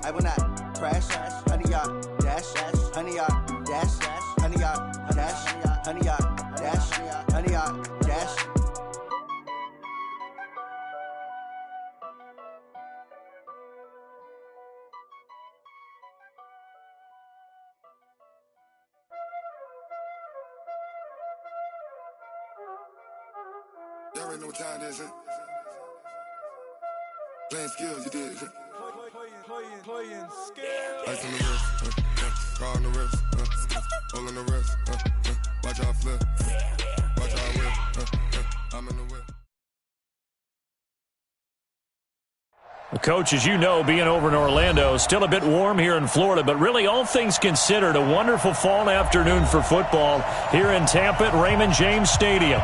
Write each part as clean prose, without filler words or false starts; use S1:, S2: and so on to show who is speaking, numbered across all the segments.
S1: I will not crash. Honey yacht, dash, honey yacht, dash, honey yacht, dash, honey yacht, dash, honey yacht, dash.
S2: Y'all already know what time it is, huh? Playing skills, you did, huh? Playing skills. Ice on the wrist, car on the wrist, hole on the wrist, watch out flip, watch out whip, I'm in the whip.
S3: Coach, as you know, being over in Orlando, still a bit warm here in Florida, but really all things considered, a wonderful fall afternoon for football here in Tampa at Raymond James Stadium.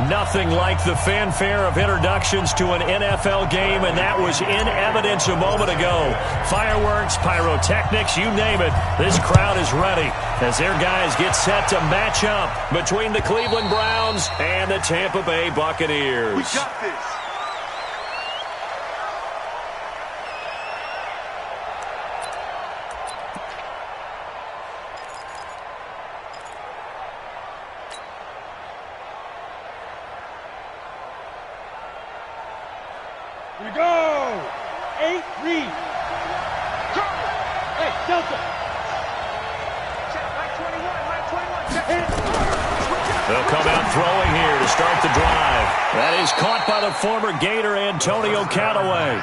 S3: Nothing like the fanfare of introductions to an NFL game, and that was in evidence a moment ago. Fireworks, pyrotechnics, you name it. This crowd is ready as their guys get set to match up between the Cleveland Browns and the Tampa Bay Buccaneers.
S4: We got this.
S5: Here we go! 8 read. Hey, Delta.
S4: Check, Mike 21, Mike 21. Check.
S3: They'll come out throwing here to start the drive. That is caught by the former Gator Antonio Callaway.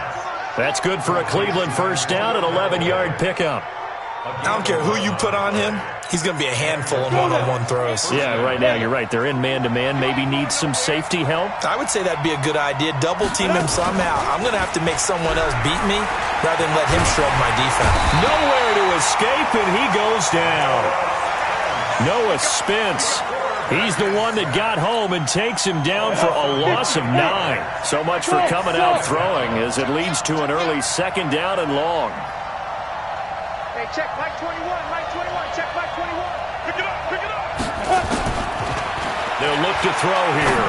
S3: That's good for a Cleveland first down, an 11-yard pickup.
S6: I don't care who you put on him. He's going to be a handful in one-on-one throws.
S3: Yeah, right now you're right. They're in man-to-man. Maybe needs some safety help.
S6: I would say that'd be a good idea. Double team him somehow. I'm going to have to make someone else beat me rather than let him shred my defense.
S3: Nowhere to escape, and he goes down. Noah Spence. He's the one that got home and takes him down for a loss of 9. So much for coming out throwing as it leads to an early second down and long.
S4: Hey, check, Mike 21, Mike 21. Check, Mike 21. Pick it up, pick it up.
S3: They'll look to throw here.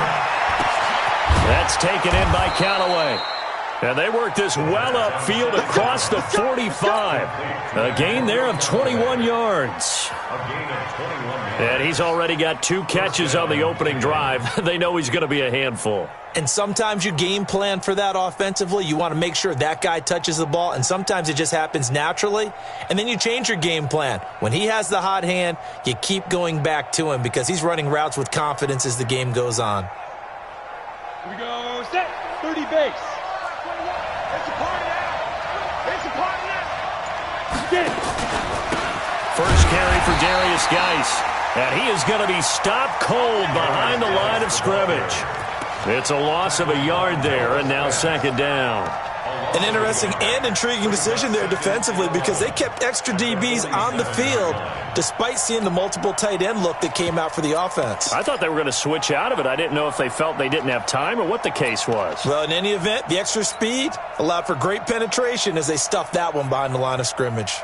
S3: That's taken in by Callaway. And they work this well upfield across the 45. A gain there of 21 yards. And he's already got 2 catches on the opening drive. They know he's going to be a handful.
S6: And sometimes you game plan for that offensively. You want to make sure that guy touches the ball, and sometimes it just happens naturally. And then you change your game plan. When he has the hot hand, you keep going back to him because he's running routes with confidence as the game goes on.
S5: Here we go. Set. 30 base.
S4: It's a party now. It's a party now.
S5: Get it.
S3: First carry for Darius Geis. And he is going to be stopped cold behind the line of scrimmage. It's a loss of a yard there, and now second down.
S6: An interesting and intriguing decision there defensively because they kept extra DBs on the field despite seeing the multiple tight end look that came out for the offense.
S3: I thought they were going to switch out of it. I didn't know if they felt they didn't have time or what the case was.
S6: Well, in any event, the extra speed allowed for great penetration as they stuffed that one behind the line of scrimmage.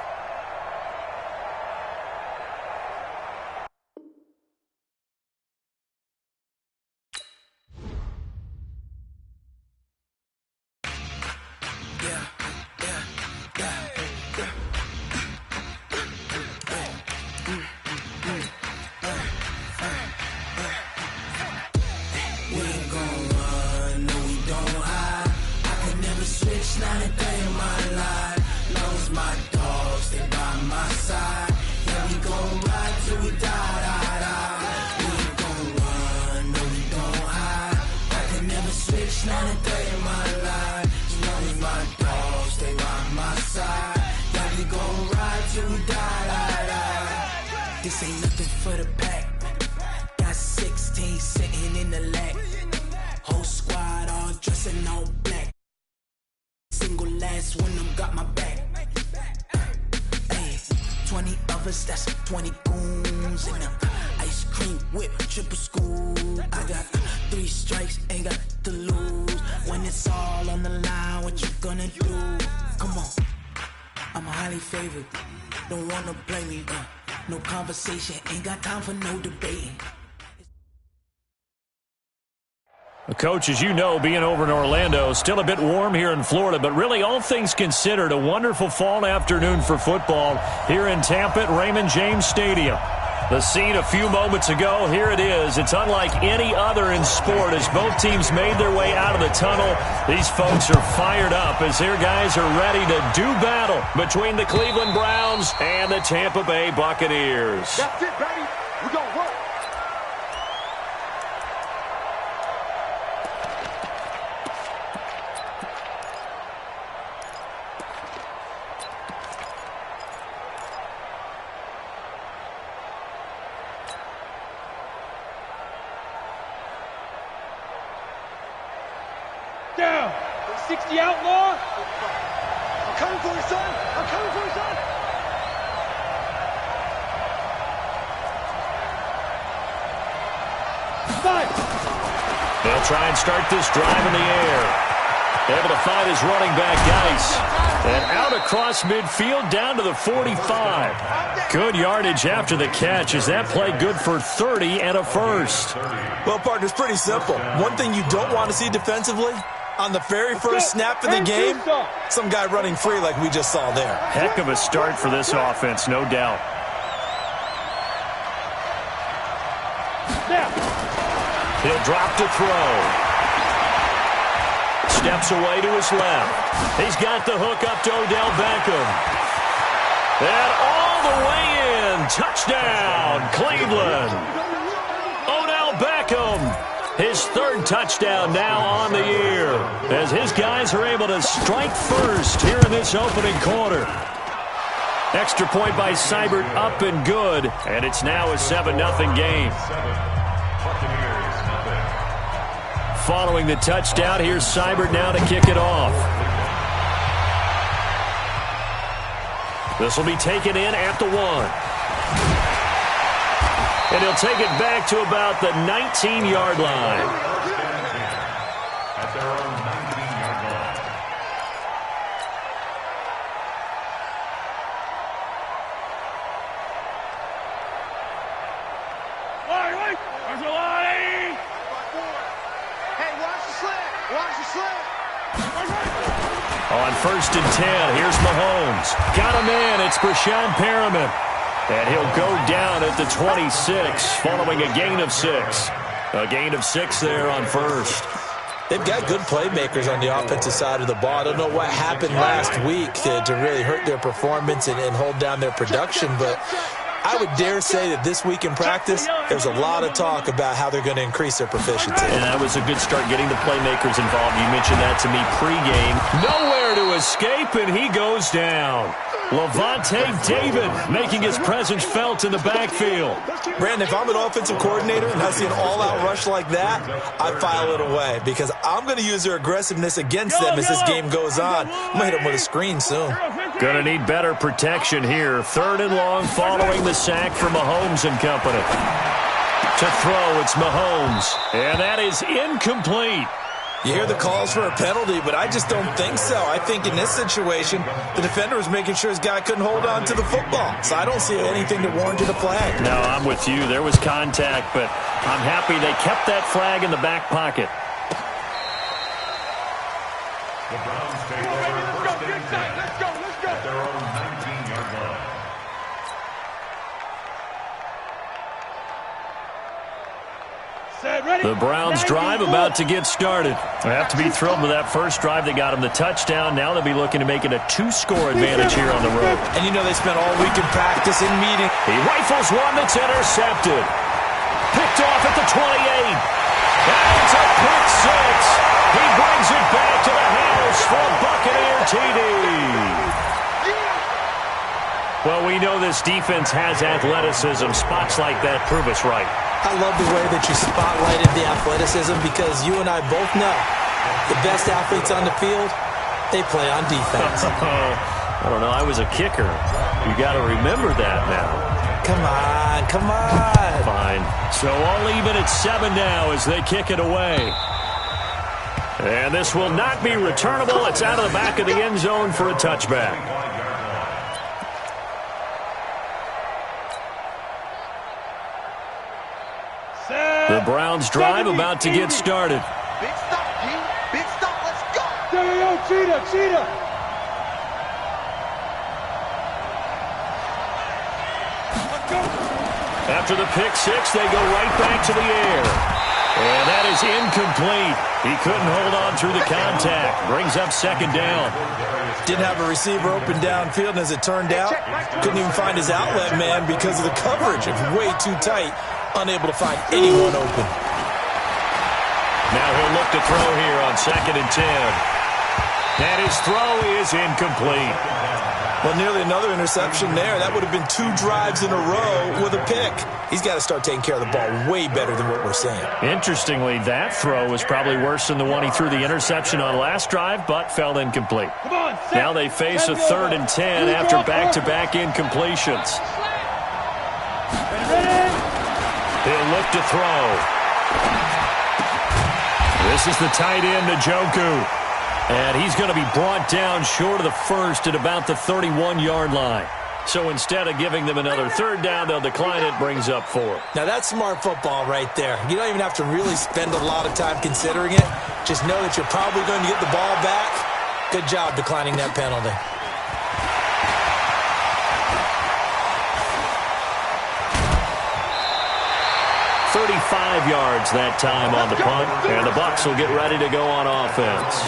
S7: This ain't nothing for the pack. Got 16 sitting in the lap. Whole squad all dressing all black. Single last one of them got my back. Hey, 20 of us, that's 20 goons in them. Ice cream whip, triple scoop. I got 3 strikes, ain't got to lose. When it's all on the line, what you gonna do? Come on, I'm highly favored. Don't wanna blame me, no conversation, ain't got time for no debating.
S3: Coach, as you know, being over in Orlando, still a bit warm here in Florida, but really all things considered, a wonderful fall afternoon for football here in Tampa at Raymond James Stadium. The scene a few moments ago, here it is. It's unlike any other in sport as both teams made their way out of the tunnel. These folks are fired up as their guys are ready to do battle between the Cleveland Browns and the Tampa Bay Buccaneers.
S4: That's it, baby. We're going to work.
S5: Down. 60 outlaw.
S4: I'm coming for you, son. I'm coming for you, son.
S5: Five.
S3: They'll try and start this drive in the air. Able to find his running back, Geis. And out across midfield down to the 45. Good yardage after the catch. Is that play good for 30 and a first?
S6: Well, partner, it's pretty simple. One thing you don't want to see defensively, on the very first snap of the game, some guy running free like we just saw there.
S3: Heck of a start for this offense, no doubt. He'll drop to throw. Steps away to his left. He's got the hook up to Odell Beckham. And all the way in. Touchdown, Cleveland. Odell Beckham. His third touchdown now on the year as his guys are able to strike first here in this opening quarter. Extra point by Seibert up and good, and it's now a 7-0 game. Following the touchdown, here's Seibert now to kick it off. This will be taken in at the 1. And he'll take it back to about the 19-yard line. At their own 19-yard line.
S4: Hey, watch the slant. Watch the slant.
S3: On 1st and 10, here's Mahomes. Got him in. It's Brashad Perriman. And he'll go down at the 26 following a gain of 6. A gain of 6 there on first.
S6: They've got good playmakers on the offensive side of the ball. I don't know what happened last week to really hurt their performance and hold down their production, but I would dare say that this week in practice, there's a lot of talk about how they're going to increase their proficiency.
S3: And that was a good start getting the playmakers involved. You mentioned that to me pregame. Nowhere to escape, and he goes down. Levante David making his presence felt in the backfield.
S6: Brandon, if I'm an offensive coordinator and I see an all-out rush like that, I file it away because I'm going to use their aggressiveness against them as this game goes on. I'm going to hit them with a screen soon.
S3: Going to need better protection here. 3rd and long following the sack for Mahomes and company. To throw, it's Mahomes. And that is incomplete.
S6: You hear the calls for a penalty, but I just don't think so. I think in this situation, the defender was making sure his guy couldn't hold on to the football. So I don't see anything that warranted a flag.
S3: No, I'm with you. There was contact, but I'm happy they kept that flag in the back pocket. The Browns take over first and 10.
S4: Let's go.
S3: At their own 19-yard line. The Browns drive about to get started. They have to be thrilled with that first drive. They got him the touchdown. Now they'll be looking to make it a 2-score advantage here on the road.
S6: And you know they spent all week in practice in meeting.
S3: He rifles one that's intercepted. Picked off at the 28. And it's a pick 6. He brings it back to the house for a Buccaneer TD. Well, we know this defense has athleticism. Spots like that prove us right.
S6: I love the way that you spotlighted the athleticism because you and I both know the best athletes on the field, they play on defense.
S3: I don't know. I was a kicker. You got to remember that now.
S6: Come on.
S3: Fine. So all even at 7 now as they kick it away. And this will not be returnable. It's out of the back of the end zone for a touchback. The Browns drive about to get started.
S1: Big stop, G. Big stop. Let's go.
S5: Yo, cheetah.
S3: After the pick six, they go right back to the air. And that is incomplete. He couldn't hold on through the contact. Brings up second down.
S6: Didn't have a receiver open downfield, and as it turned out, couldn't even find his outlet man because of the coverage. It was way too tight, unable to find anyone open.
S3: Now he'll look to throw here on 2nd and 10. And his throw is incomplete.
S6: Well, nearly another interception there. That would have been 2 drives in a row with a pick. He's got to start taking care of the ball way better than what we're seeing.
S3: Interestingly, that throw was probably worse than the one he threw the interception on last drive, but fell incomplete. Now they face a 3rd and 10 after back-to-back incompletions. He'll look to throw. This is the tight end, Njoku. And he's going to be brought down short of the first at about the 31-yard line. So instead of giving them another 3rd down, they'll decline it, brings up 4.
S6: Now that's smart football right there. You don't even have to really spend a lot of time considering it. Just know that you're probably going to get the ball back. Good job declining that penalty.
S3: yards that time on the punt, and the Bucs will get ready to go on offense.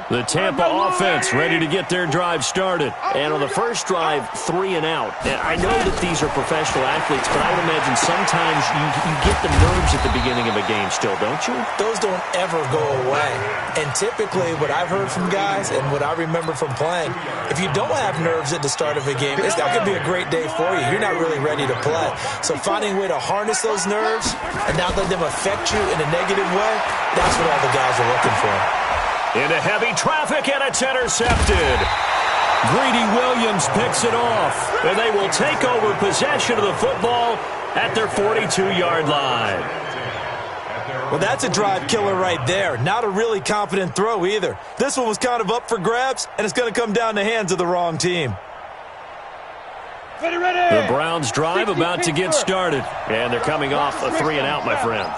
S3: The Tampa offense ready to get their drive started. And on the first drive, 3 and out. And I know that these are professional athletes, but I would imagine sometimes you get the nerves at the beginning of a game still, don't you?
S6: Those don't ever go away. And typically what I've heard from guys and what I remember from playing, if you don't have nerves at the start of a game, it's not going to be a great day for you. You're not really ready to play. So finding a way to harness those nerves and not let them affect you in a negative way, that's what all the guys are looking for.
S3: Into heavy traffic, and it's intercepted. Greedy Williams picks it off, and they will take over possession of the football at their 42-yard line.
S6: Well, that's a drive killer right there. Not a really confident throw either. This one was kind of up for grabs, and it's going to come down the hands of the wrong team.
S3: The Browns' drive about to get started, and they're coming off a 3 and out, my friend.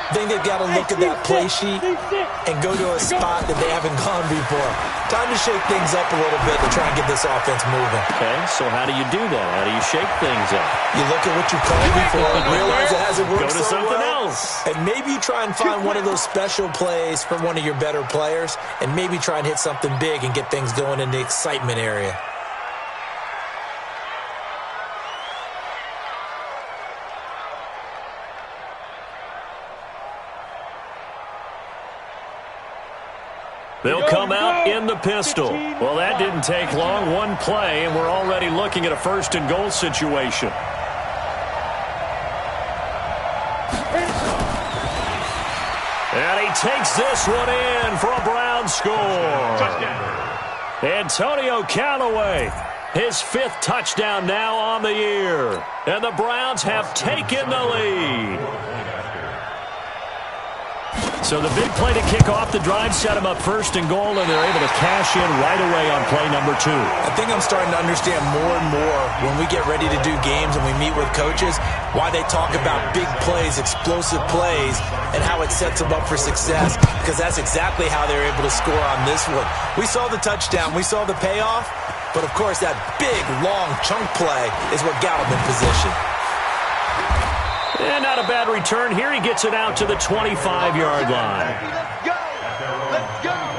S6: I think they've got to look at that play sheet and go to a spot that they haven't gone before. Time to shake things up a little bit to try and get this offense moving.
S3: Okay, so how do you do that? How do you shake things up?
S6: You look at what you called before and realize it hasn't worked
S3: so well. Go to something else.
S6: And maybe you try and find one of those special plays from one of your better players and maybe try and hit something big and get things going in the excitement area.
S3: They'll come out in the pistol. Well, that didn't take long. One play, and we're already looking at a 1st and goal situation. And he takes this one in for a Brown score. Antonio Callaway, his 5th touchdown now on the year. And the Browns have taken the lead. So the big play to kick off the drive set them up 1st and goal, and they're able to cash in right away on play number 2.
S6: I think I'm starting to understand more and more when we get ready to do games and we meet with coaches why they talk about big plays, explosive plays, and how it sets them up for success, because that's exactly how they're able to score on this one. We saw the touchdown. We saw the payoff, but, of course, that big, long chunk play is what got them in position.
S3: And not a bad return here. He gets it out to the 25-yard line.
S1: Let's go! Let's go!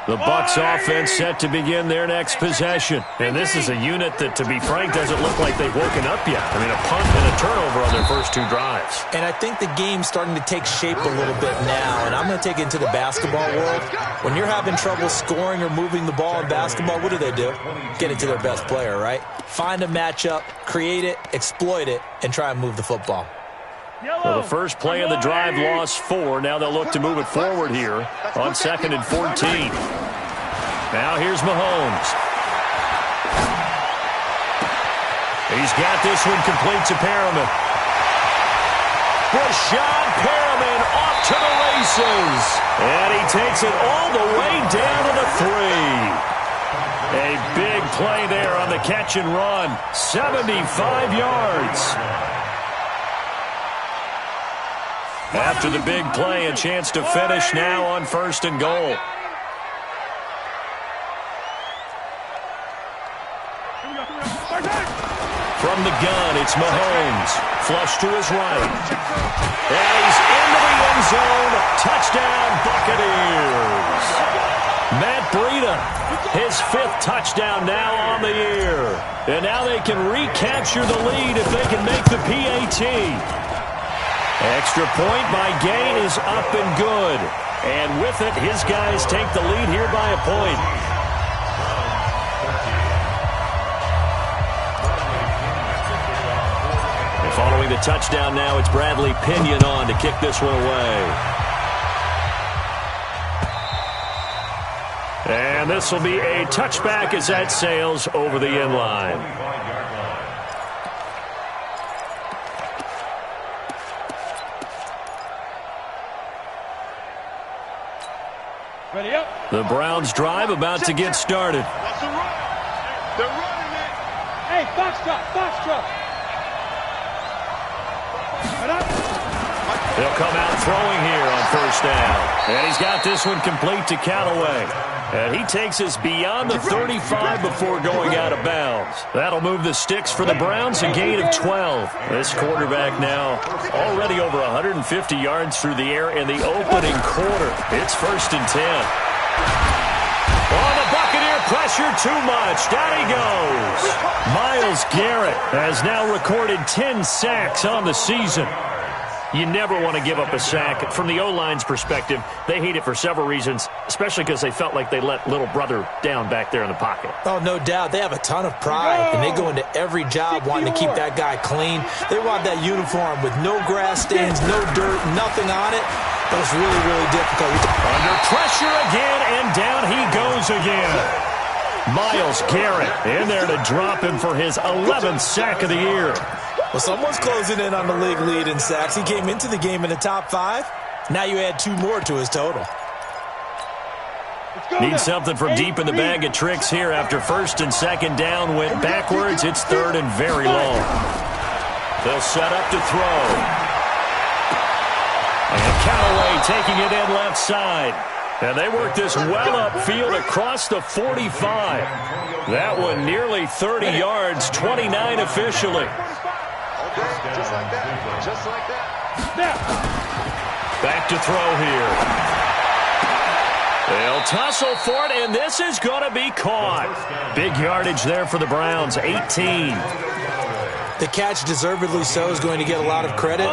S3: The Bucs offense set to begin their next possession. And this is a unit that, to be frank, doesn't look like they've woken up yet. I mean, a punt and a turnover on their first 2 drives.
S6: And I think the game's starting to take shape a little bit now. And I'm going to take it into the basketball world. When you're having trouble scoring or moving the ball in basketball, what do? Get it to their best player, right? Find a matchup, create it, exploit it, and try and move the football.
S3: Well, the first play of the drive lost 4. Now they'll look to move it forward here on 2nd and 14. Now here's Mahomes. He's got this one complete to Perriman. Rashad Perriman off to the races. And he takes it all the way down to the 3. A big play there on the catch and run. 75 yards. After the big play, a chance to finish now on 1st and goal. From the gun, it's Mahomes. Flush to his right. And he's into the end zone. Touchdown, Buccaneers. Matt Breida, his 5th touchdown now on the year. And now they can recapture the lead if they can make the PAT. Extra point by Gain is up and good. And with it, his guys take the lead here by a point. And following the touchdown now, it's Bradley Pinion on to kick this one away. And this will be a touchback as that sails over the end line.
S5: Ready up.
S3: The Browns drive about to get started.
S4: They're running it.
S5: Hey, foxtrot, foxtrot. Right up.
S3: They'll come out throwing here on 1st down. And he's got this one complete to Callaway. And he takes us beyond the 35 before going out of bounds. That'll move the sticks for the Browns, a gain of 12. This quarterback now already over 150 yards through the air in the opening quarter. It's 1st and 10. Oh, the Buccaneer pressure too much. Down he goes. Myles Garrett has now recorded 10 sacks on the season. You never want to give up a sack. From the O-line's perspective, they hate it for several reasons, especially because they felt like they let little brother down back there in the pocket.
S6: Oh, no doubt. They have a ton of pride, and they go into every job wanting to keep that guy clean. They want that uniform with no grass stains, no dirt, nothing on it. But it's really, really difficult.
S3: Under pressure again, and down he goes again. Myles Garrett in there to drop him for his 11th sack of the year.
S6: Well, someone's closing in on the league lead in sacks. He came into the game in the top 5. Now you add 2 more to his total.
S3: Need something from deep in the bag of tricks here after 1st and 2nd down went backwards. It's 3rd and very long. They'll set up to throw. And Callaway taking it in left side. And they work this well upfield across the 45. That one nearly 30 yards, 29 officially.
S4: Just like that. Just like that.
S3: Back to throw here. They'll tussle for it, and this is going to be caught. Big yardage there for the Browns, 18.
S6: The catch, deservedly so, is going to get a lot of credit,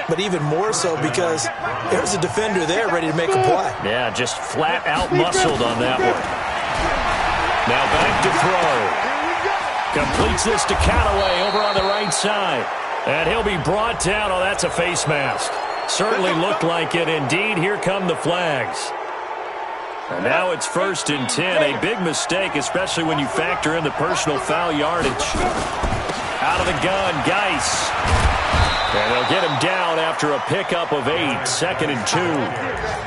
S6: but even more so because there's a defender there ready to make a play.
S3: Yeah, just flat out muscled on that one. Now back to throw. Completes this to Callaway over on the right side. And he'll be brought down. Oh, that's a face mask. Certainly looked like it. Indeed, here come the flags. And now it's 1st and 10. A big mistake, especially when you factor in the personal foul yardage. Out of the gun, Geis. And they'll get him down after a pickup of 8. 2nd and 2.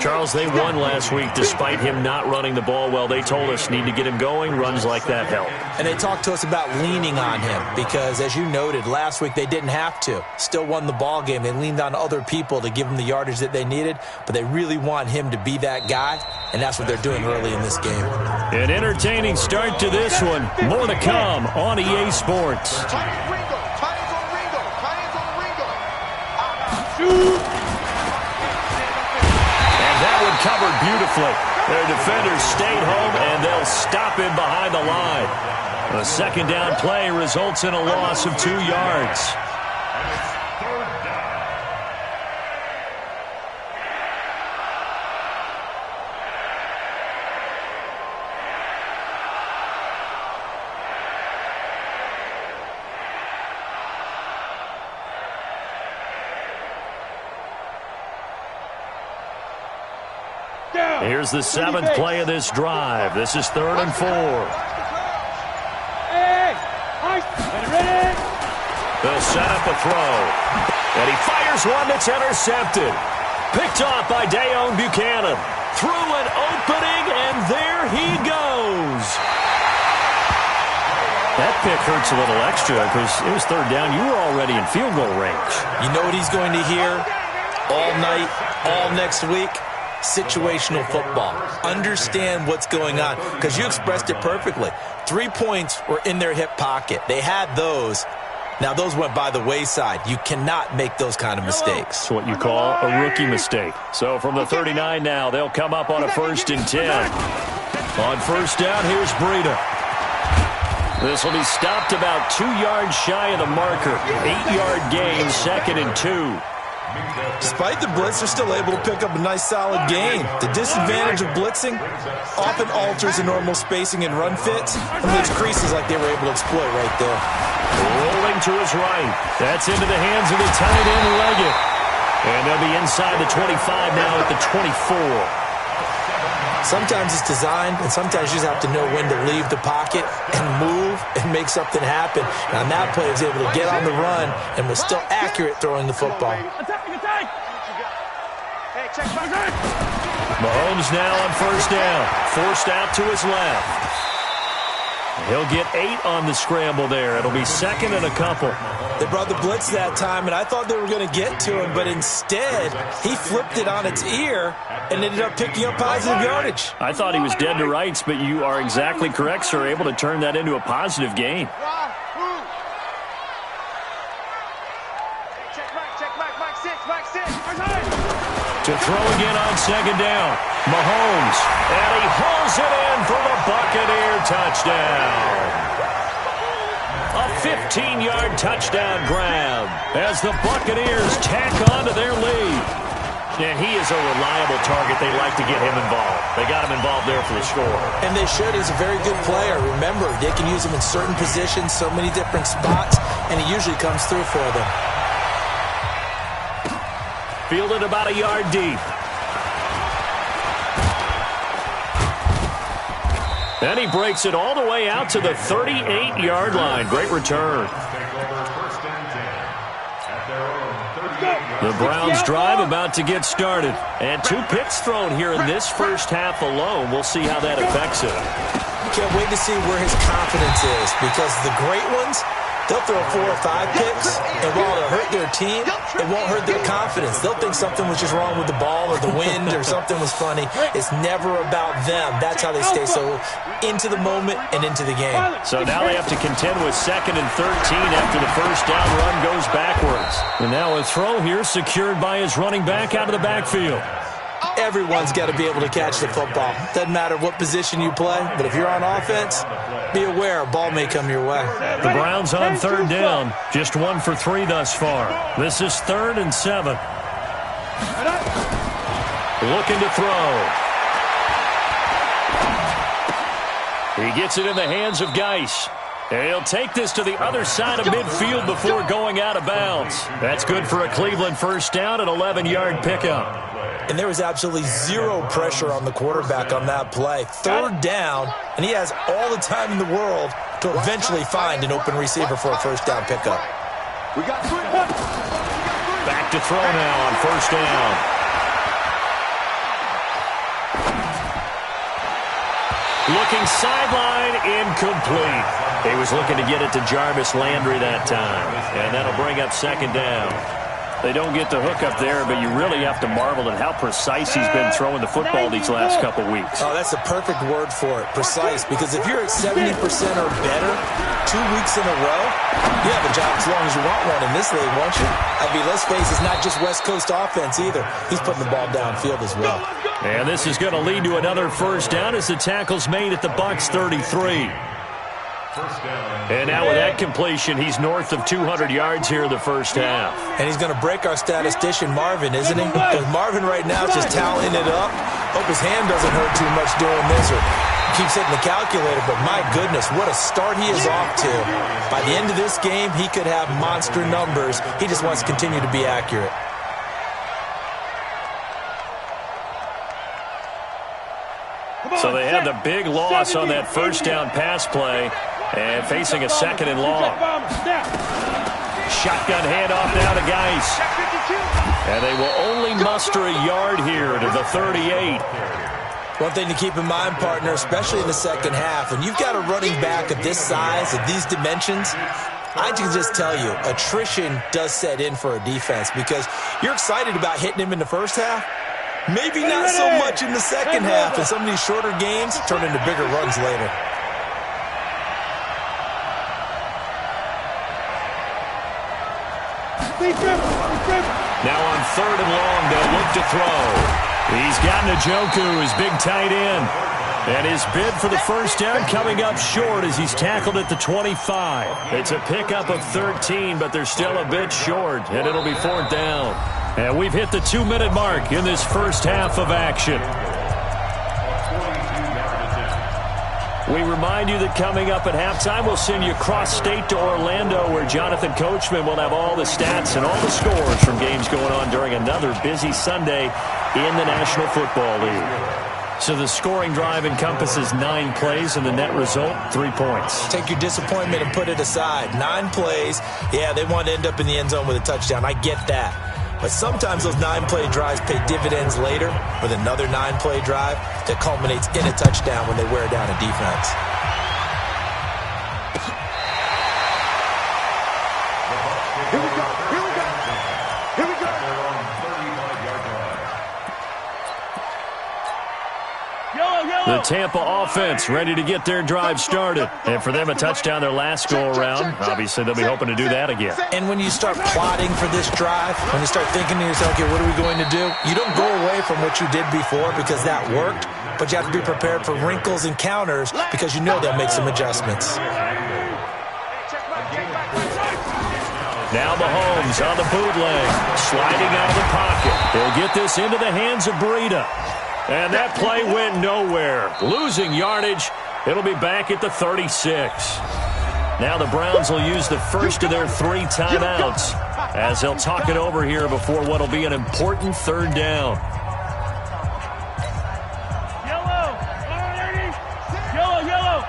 S3: Charles, they won last week despite him not running the ball well. They told us need to get him going. Runs like that help.
S6: And they talked to us about leaning on him because, as you noted, last week they didn't have to. Still won the ball game. They leaned on other people to give them the yardage that they needed, but they really want him to be that guy, and that's what they're doing early in this game.
S3: An entertaining start to this one. More to come on EA Sports. Covered beautifully. Their defenders stayed home, and they'll stop him behind the line. The 2nd down play results in a loss of 2 yards. Here's the 7th play of this drive. This is 3rd and 4. They'll set up a throw. And he fires one that's intercepted. Picked off by Dayon Buchanan. Through an opening, and there he goes. That pick hurts a little extra because it was 3rd down. You were already in field goal range.
S6: You know what he's going to hear all night, all next week? Situational football. Understand what's going on, because you expressed it perfectly. 3 points were in their hip pocket. They had those. Now, those went by the wayside. You cannot make those kind of mistakes.
S3: It's what you call a rookie mistake. So from the 39 now, they'll come up on a 1st and 10. On 1st down, here's Breida. This will be stopped about 2 yards shy of the marker. 8-yard gain, 2nd and 2.
S6: Despite the blitz, they're still able to pick up a nice solid gain. The disadvantage of blitzing often alters the normal spacing and run fits and leaves creases like they were able to exploit right there.
S3: Rolling to his right. That's into the hands of the tight end, Leggett. And they'll be inside the 25 now at the 24.
S6: Sometimes it's designed, and sometimes you just have to know when to leave the pocket and move and make something happen. And on that play, he was able to get on the run and was still accurate throwing the football.
S3: Mahomes now on 1st down. Forced out to his left. He'll get 8 on the scramble there. It'll be 2nd and a couple.
S6: They brought the blitz that time, and I thought they were going to get to him, but instead, he flipped it on its ear and ended up picking up positive yardage.
S3: I thought he was dead to rights, but you are exactly correct, sir. Able to turn that into a positive gain. To throw again on 2nd down. Mahomes, and he hauls it in for the Buccaneer touchdown. A 15-yard touchdown grab as the Buccaneers tack on to their lead. And he is a reliable target. They like to get him involved. They got him involved there for the score.
S6: And they should. He's a very good player. Remember, they can use him in certain positions, so many different spots, and he usually comes through for them.
S3: Fielded about a yard deep. And he breaks it all the way out to the 38-yard line. Great return. The Browns drive about to get started. And 2 picks thrown here in this first half alone. We'll see how that affects it.
S6: Can't wait to see where his confidence is, because the great ones, they'll throw 4 or 5 picks, and while it'll hurt their team, it won't hurt their confidence. They'll think something was just wrong with the ball or the wind or something was funny. It's never about them. That's how they stay so into the moment and into the game.
S3: So now they have to contend with 2nd and 13 after the first down run goes backwards. And now a throw here secured by his running back out of the backfield.
S6: Everyone's got to be able to catch the football. Doesn't matter what position you play, but if you're on offense, be aware a ball may come your way.
S3: The Browns on 3rd down, just 1 for 3 thus far. This is 3rd and 7. Looking to throw. He gets it in the hands of Geis. And he'll take this to the other side of midfield before going out of bounds. That's good for a Cleveland first down, an 11-yard pickup.
S6: And there was absolutely 0 pressure on the quarterback on that play. 3rd down, and he has all the time in the world to eventually find an open receiver for a first down pickup.
S3: Back to throw now on 1st down. Looking sideline, incomplete. He was looking to get it to Jarvis Landry that time. And that'll bring up 2nd down. They don't get the hook up there, but you really have to marvel at how precise he's been throwing the football these last couple weeks.
S6: Oh, that's the perfect word for it, precise. Because if you're at 70% or better 2 weeks in a row, you have a job as long as you want one in this league, won't you? I mean, let's face it, it's not just West Coast offense either. He's putting the ball downfield as well.
S3: And this is going to lead to another first down as the tackle's made at the Bucs 33. And now with that completion, he's north of 200 yards here in the first half.
S6: And he's going to break our statistician Marvin, isn't he? Because Marvin right now is just tallying it up. Hope his hand doesn't hurt too much doing this or keeps hitting the calculator. But my goodness, what a start he is off to. By the end of this game, he could have monster numbers. He just wants to continue to be accurate.
S3: So they had the big loss on that first down pass play and facing a second and long. Shotgun handoff now to Geis. And they will only muster a yard here to the 38.
S6: One thing to keep in mind, partner, especially in the second half, when you've got a running back of this size, of these dimensions, I can just tell you, attrition does set in for a defense because you're excited about hitting him in the first half. Maybe not so much in the second half, and some of these shorter games turn into bigger runs later.
S3: Now on third and long, they'll look to throw. He's got Njoku, his big tight end. And his bid for the first down coming up short as he's tackled at the 25. It's a pickup of 13, but they're still a bit short, and it'll be fourth down. And we've hit the 2-minute mark in this first half of action. We remind you that coming up at halftime, we'll send you cross-state to Orlando, where Jonathan Coachman will have all the stats and all the scores from games going on during another busy Sunday in the National Football League. So the scoring drive encompasses 9 plays, and the net result, 3 points.
S6: Take your disappointment and put it aside. 9 plays, yeah, they want to end up in the end zone with a touchdown. I get that. But sometimes those 9-play drives pay dividends later with another 9-play drive that culminates in a touchdown when they wear down a defense.
S4: Here we go. Here we go. Here we go.
S3: The Tampa offense ready to get their drive started. And for them, a touchdown their last go-around. Obviously, they'll be hoping to do that again.
S6: And when you start plotting for this drive, when you start thinking to yourself, okay, what are we going to do? You don't go away from what you did before because that worked, but you have to be prepared for wrinkles and counters because you know they'll make some adjustments.
S3: Now Mahomes on the bootleg, sliding out of the pocket. He'll get this into the hands of Breida. And that play went nowhere. Losing yardage. It'll be back at the 36. Now the Browns will use the first of their 3 timeouts as they'll talk it over here before what will be an important third down.
S5: Yellow. Yellow, yellow.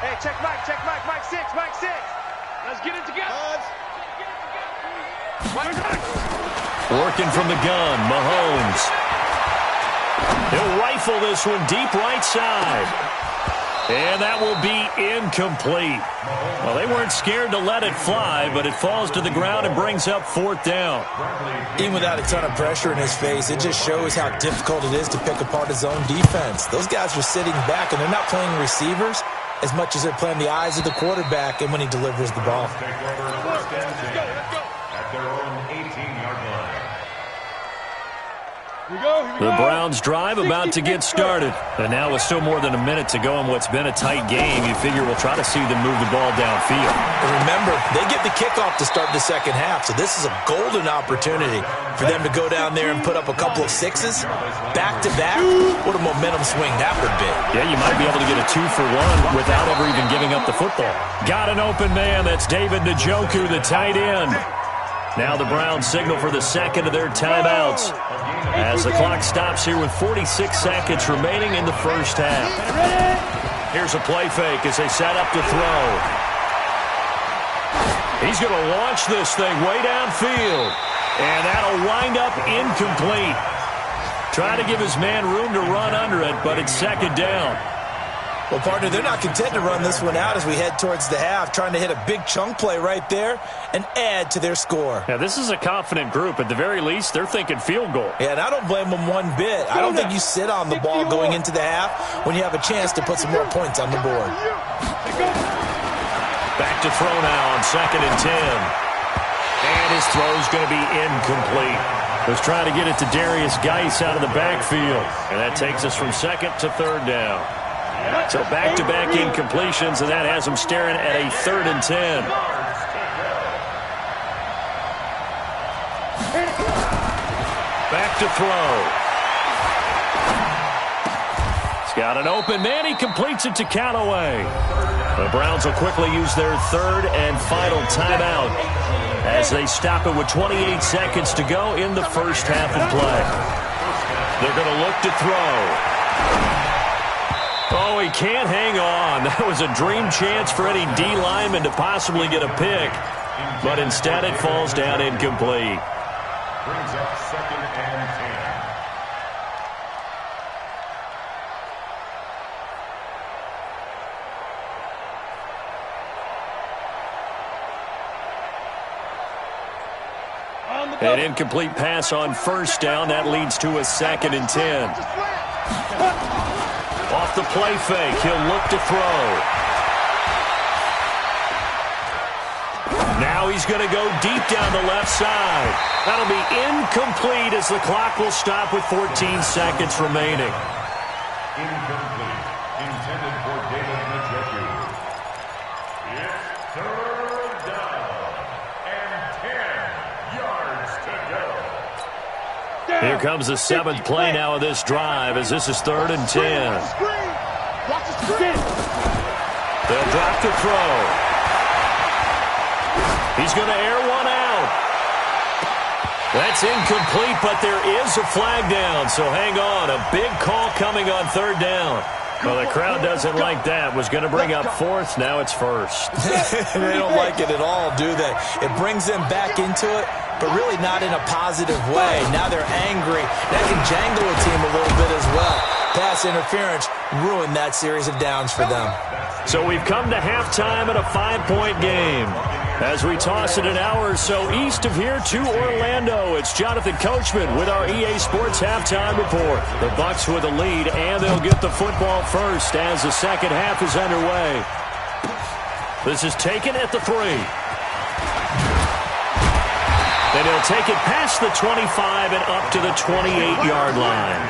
S4: Hey, check Mike, Mike 6, Mike 6.
S5: Let's get it together.
S3: Working from the gun, Mahomes. He'll rifle this one deep right side. And that will be incomplete. Well, they weren't scared to let it fly, but it falls to the ground and brings up fourth down.
S6: Even without a ton of pressure in his face, it just shows how difficult it is to pick apart his own defense. Those guys are sitting back, and they're not playing receivers as much as they're playing the eyes of the quarterback and when he delivers the ball.
S3: The Browns drive about to get started. And now with still more than a minute to go in what's been a tight game, you figure we'll try to see them move the ball downfield.
S6: And remember, they get the kickoff to start the second half, so this is a golden opportunity for them to go down there and put up a couple of sixes back-to-back. What a momentum swing that would be.
S3: Yeah, you might be able to get a 2-for-1 without ever even giving up the football. Got an open man. That's David Njoku, the tight end. Now the Browns signal for the second of their timeouts as the clock stops here with 46 seconds remaining in the first half. Here's a play fake as they set up to throw. He's going to launch this thing way downfield, and that'll wind up incomplete. Trying to give his man room to run under it, but it's second down.
S6: Well, partner, they're not content to run this one out as we head towards the half, trying to hit a big chunk play right there and add to their score.
S3: Yeah, this is a confident group. At the very least, they're thinking field goal.
S6: Yeah, and I don't blame them one bit. I don't think you sit on the ball going into the half when you have a chance to put some more points on the board.
S3: Back to throw now on 2nd and 10. And his throw's going to be incomplete. Was trying to get it to Darius Geis out of the backfield. And that takes us from second to third down. So back-to-back incompletions, and that has them staring at a 3rd and 10. Back to throw. He's got an open man. He completes it to Callaway. The Browns will quickly use their 3rd and final timeout as they stop it with 28 seconds to go in the first half of play. They're going to look to throw. Oh, he can't hang on. That was a dream chance for any D lineman to possibly get a pick. But instead it falls down incomplete.
S8: Brings up 2nd and 10.
S3: An incomplete pass on first down. That leads to a 2nd and 10. Off the play fake, he'll look to throw. Now he's going to go deep down the left side. That'll be incomplete as the clock will stop with 14 seconds remaining.
S8: Incomplete. Intended for David Njoku. It's 3rd down and 10 yards to go.
S3: Here comes the 7th play now of this drive as this is 3rd and 10. They'll drop the throw. He's going to air one out. That's incomplete, but there is a flag down, so hang on. A big call coming on 3rd down. Well, the crowd doesn't like that. Was going to bring up 4th. Now it's 1st.
S6: They don't like it at all, do they? It brings them back into it, but really not in a positive way. Now they're angry. That can jangle a team a little bit as well. Pass interference ruined that series of downs for them.
S3: So we've come to halftime at a 5-point game. As we toss it an hour or so east of here to Orlando, it's Jonathan Coachman with our EA Sports Halftime Report. The Bucs with a lead, and they'll get the football first as the second half is underway. This is taken at the 3. Then he'll take it past the 25 and up to the 28-yard line.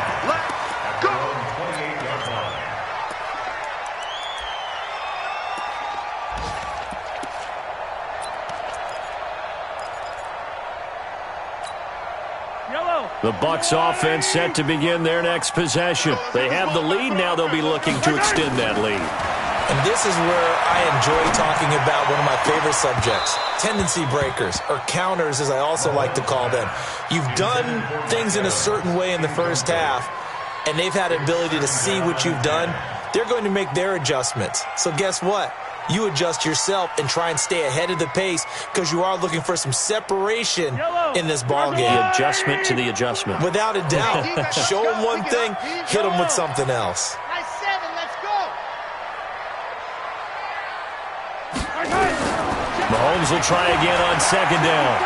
S3: The Bucs offense set to begin their next possession. They have the lead. Now they'll be looking to extend that lead.
S6: And this is where I enjoy talking about one of my favorite subjects, tendency breakers, or counters as I also like to call them. You've done things in a certain way in the first half, and they've had an ability to see what you've done. They're going to make their adjustments. So guess what? You adjust yourself and try and stay ahead of the pace because you are looking for some separation in this ball game.
S3: The adjustment to the adjustment.
S6: Without a doubt. Show them one thing, hit them with something else.
S4: Nice 7, let's go.
S3: Mahomes will try again on 2nd down.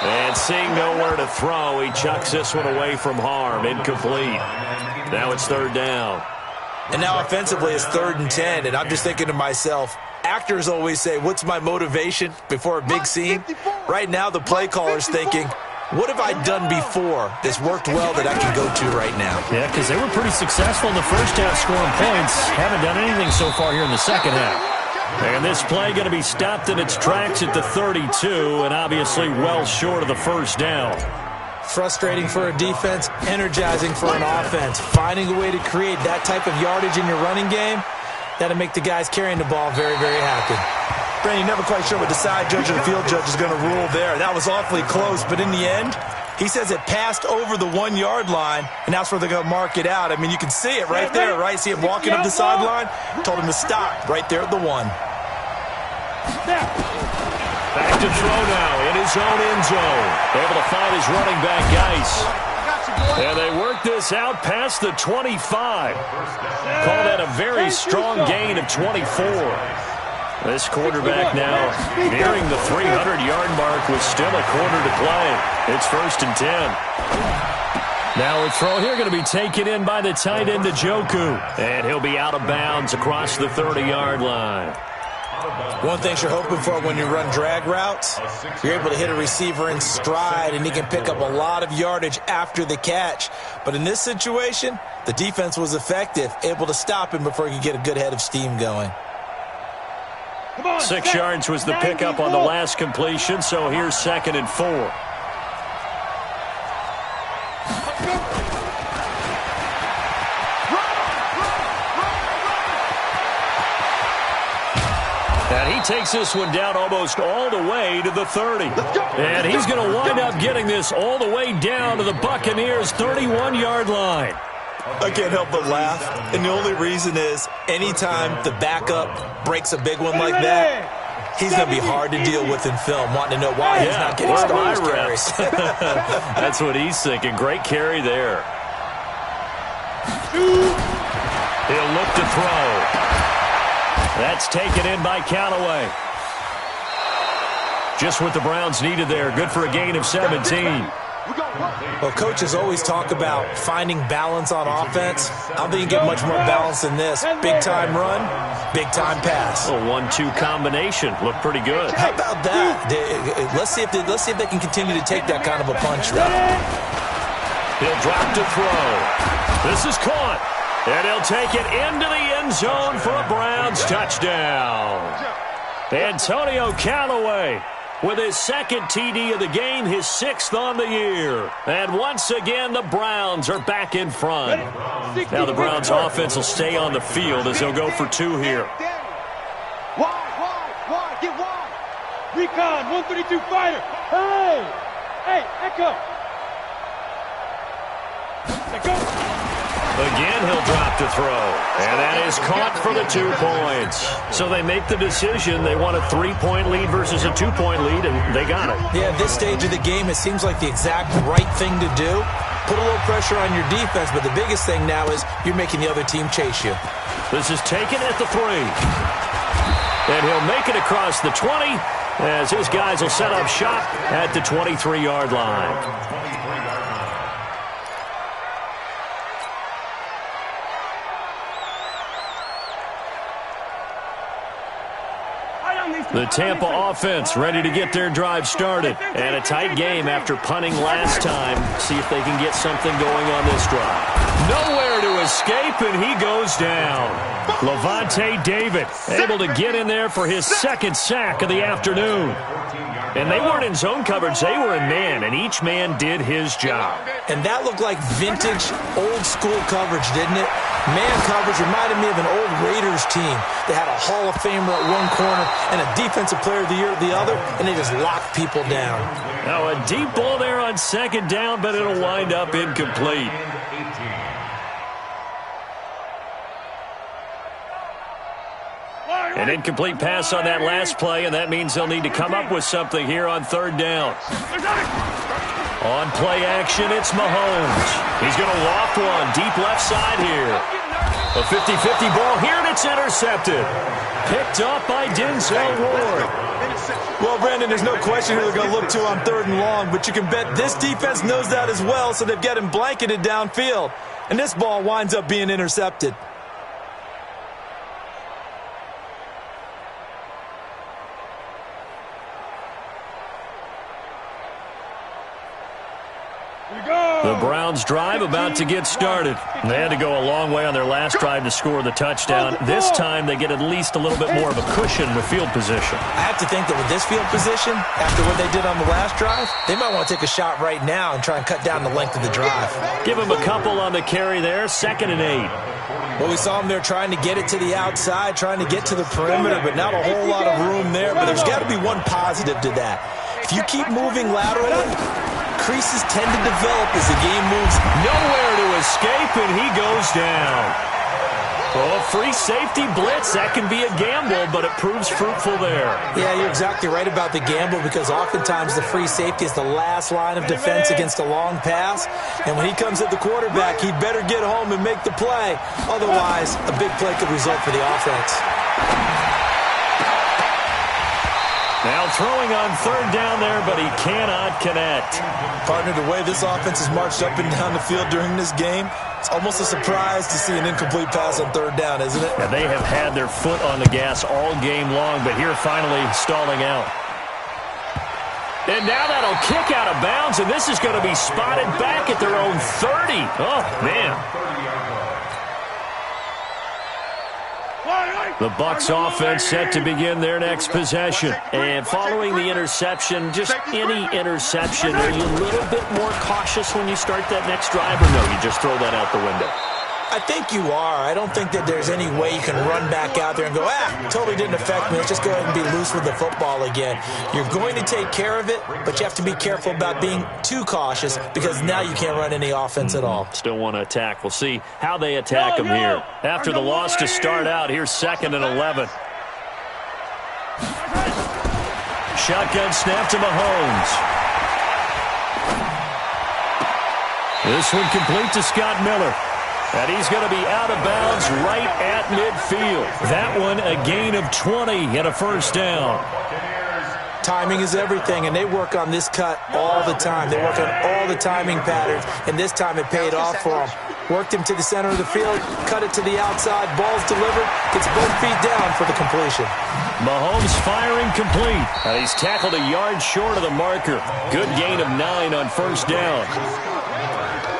S3: And seeing nowhere to throw, he chucks this one away from harm. Incomplete. Now it's 3rd down.
S6: And now offensively it's 3rd and 10, and I'm just thinking to myself, actors always say, what's my motivation before a big scene? Right now the play caller's thinking, what have I done before that's worked well that I can go to right now?
S3: Yeah, because they were pretty successful in the first half scoring points. Haven't done anything so far here in the second half. And this play going to be stopped in its tracks at the 32, and obviously well short of the first down.
S6: Frustrating for a defense, energizing for an offense. Finding a way to create that type of yardage in your running game, that'll make the guys carrying the ball very, very happy. Brandon, you're never quite sure what the side judge or the field judge is going to rule there. That was awfully close, but in the end, he says it passed over the 1-yard line, and that's where they're going to mark it out. I mean, you can see it right there, right? See him walking up the sideline? Told him to stop right there at the 1.
S3: Back to throw now in his own end zone. Able to find his running back, Geis. And they work this out past the 25. Call that a very strong gain of 24. This quarterback now nearing the 300-yard mark with still a quarter to play. It's 1st and 10. Now a throw here going to be taken in by the tight end, Njoku. And he'll be out of bounds across the 30-yard line.
S6: One thing you're hoping for when you run drag routes, you're able to hit a receiver in stride, and he can pick up a lot of yardage after the catch. But in this situation, the defense was effective, able to stop him before he could get a good head of steam going.
S3: 6 yards was the pickup on the last completion, so here's 2nd and 4. And he takes this one down almost all the way to the 30. And he's going to wind up getting this all the way down to the Buccaneers' 31-yard line.
S6: I can't help but laugh, and the only reason is anytime the backup breaks a big one like that, he's going to be hard to deal with in film, wanting to know why he's not getting started carries.
S3: That's what he's thinking. Great carry there. He'll look to throw. That's taken in by Callaway. Just what the Browns needed there. Good for a gain of 17.
S6: Well, coaches always talk about finding balance on offense. I don't think you get much more balance than this. Big-time run, big-time pass.
S3: A 1-2 combination. Looked pretty good.
S6: How about that? Let's see if they can continue to take that kind of a punch route.
S3: He'll drop to throw. This is caught. And he'll take it into the end zone for a Browns touchdown. Antonio Callaway with his second TD of the game, his 6th on the year. And once again, the Browns are back in front. Now the Browns offense will stay on the field as they'll go for 2 here.
S4: Wide, get wide. Recon, 132 fighter. Hey, Echo. Let go.
S3: Again, he'll drop to throw. And that is caught for the 2 points. So they make the decision. They want a 3-point lead versus a 2-point lead, and they got it.
S6: Yeah, at this stage of the game, it seems like the exact right thing to do. Put a little pressure on your defense, but the biggest thing now is you're making the other team chase you.
S3: This is taken at the 3. And he'll make it across the 20 as his guys will set up shop at the 23-yard line. The Tampa offense ready to get their drive started. And a tight game after punting last time. See if they can get something going on this drive. Nowhere to escape, and he goes down. Levante David able to get in there for his 2nd sack of the afternoon. And they weren't in zone coverage. They were in man, and each man did his job.
S6: And that looked like vintage, old-school coverage, didn't it? Man coverage reminded me of an old Raiders team. They had a Hall of Famer at one corner and a Defensive Player of the Year at the other, and they just locked people down.
S3: Now a deep ball there on 2nd down, but it'll wind up incomplete. An incomplete pass on that last play, and that means they'll need to come up with something here on 3rd down. On play action, it's Mahomes. He's going to loft one deep left side here. A 50-50 ball here, and it's intercepted. Picked up by Denzel Ward.
S6: Well, Brandon, there's no question who they're going to look to on 3rd and long, but you can bet this defense knows that as well, so they've got him blanketed downfield. And this ball winds up being intercepted.
S3: The Browns drive about to get started. They had to go a long way on their last drive to score the touchdown. This time they get at least a little bit more of a cushion with field position.
S6: I have to think that with this field position, after what they did on the last drive, they might want to take a shot right now and try and cut down the length of the drive.
S3: Give them a couple on the carry there, 2nd and 8.
S6: Well, we saw them there trying to get it to the outside, trying to get to the perimeter, but not a whole lot of room there. But there's got to be one positive to that. If you keep moving laterally, creases tend to develop as the game moves.
S3: Nowhere to escape, and he goes down. Oh, free safety blitz. That can be a gamble, but it proves fruitful there.
S6: Yeah, you're exactly right about the gamble because oftentimes the free safety is the last line of defense against a long pass. And when he comes at the quarterback, he'd better get home and make the play. Otherwise, a big play could result for the offense.
S3: Now throwing on 3rd down there, but he cannot connect.
S6: Partner, the way this offense has marched up and down the field during this game, it's almost a surprise to see an incomplete pass on 3rd down, isn't it?
S3: Yeah, they have had their foot on the gas all game long, but here finally stalling out. And now that'll kick out of bounds, and this is going to be spotted back at their own 30. Oh, man. The Bucs offense set to begin their next possession. And following the interception, just any interception, are you a little bit more cautious when you start that next drive, or no, you just throw that out the window?
S6: I think you are. I don't think that there's any way you can run back out there and go, totally didn't affect me. Let's just go ahead and be loose with the football again. You're going to take care of it, but you have to be careful about being too cautious because now you can't run any offense at all.
S3: Still want to attack. We'll see how they attack him here. After the loss to start out, here's 2nd and 11. Shotgun snap to Mahomes. This one complete to Scott Miller. And he's going to be out of bounds right at midfield. That one a gain of 20 and a first down.
S6: Timing is everything, and they work on this cut all the time. They work on all the timing patterns, and this time it paid off for them. Worked him to the center of the field, cut it to the outside, ball's delivered, gets both feet down for the completion.
S3: Mahomes firing complete. He's tackled a yard short of the marker. Good gain of 9 on first down.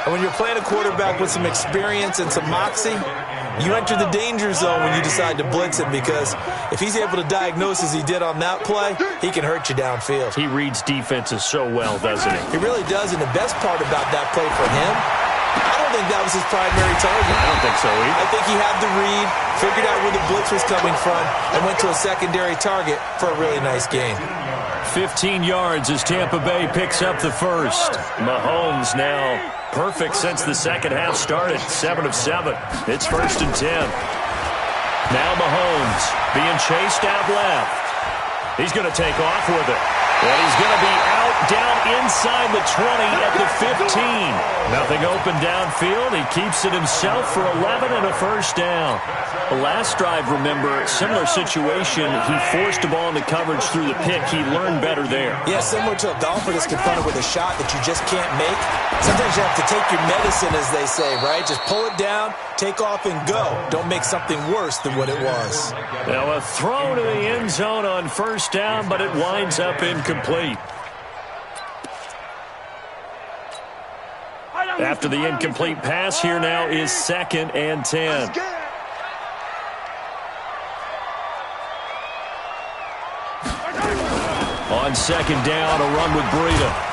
S6: And when you're playing a quarterback with some experience and some moxie, you enter the danger zone when you decide to blitz him because if he's able to diagnose as he did on that play, he can hurt you downfield.
S3: He reads defenses so well, doesn't he?
S6: He really does, and the best part about that play for him, I don't think that was his primary target.
S3: I don't think so either.
S6: I think he had the read, figured out where the blitz was coming from, and went to a secondary target for a really nice gain.
S3: 15 yards as Tampa Bay picks up the first. Mahomes now perfect since the second half started. 7 of 7. It's 1st and 10. Now Mahomes being chased out left. He's going to take off with it. And he's going to be out down inside the 20 at the 15. Nothing open downfield. He keeps it himself for 11 and a first down. The last drive, remember, similar situation. He forced the ball into coverage through the pick. He learned better there.
S6: Yeah, similar to a golfer that's confronted with a shot that you just can't make. Sometimes you have to take your medicine, as they say, right? Just pull it down, take off, and go. Don't make something worse than what it was.
S3: Now a throw to the end zone on first down, but it winds up incomplete. After the incomplete pass, here now is 2nd and 10. On 2nd down, a run with Breida.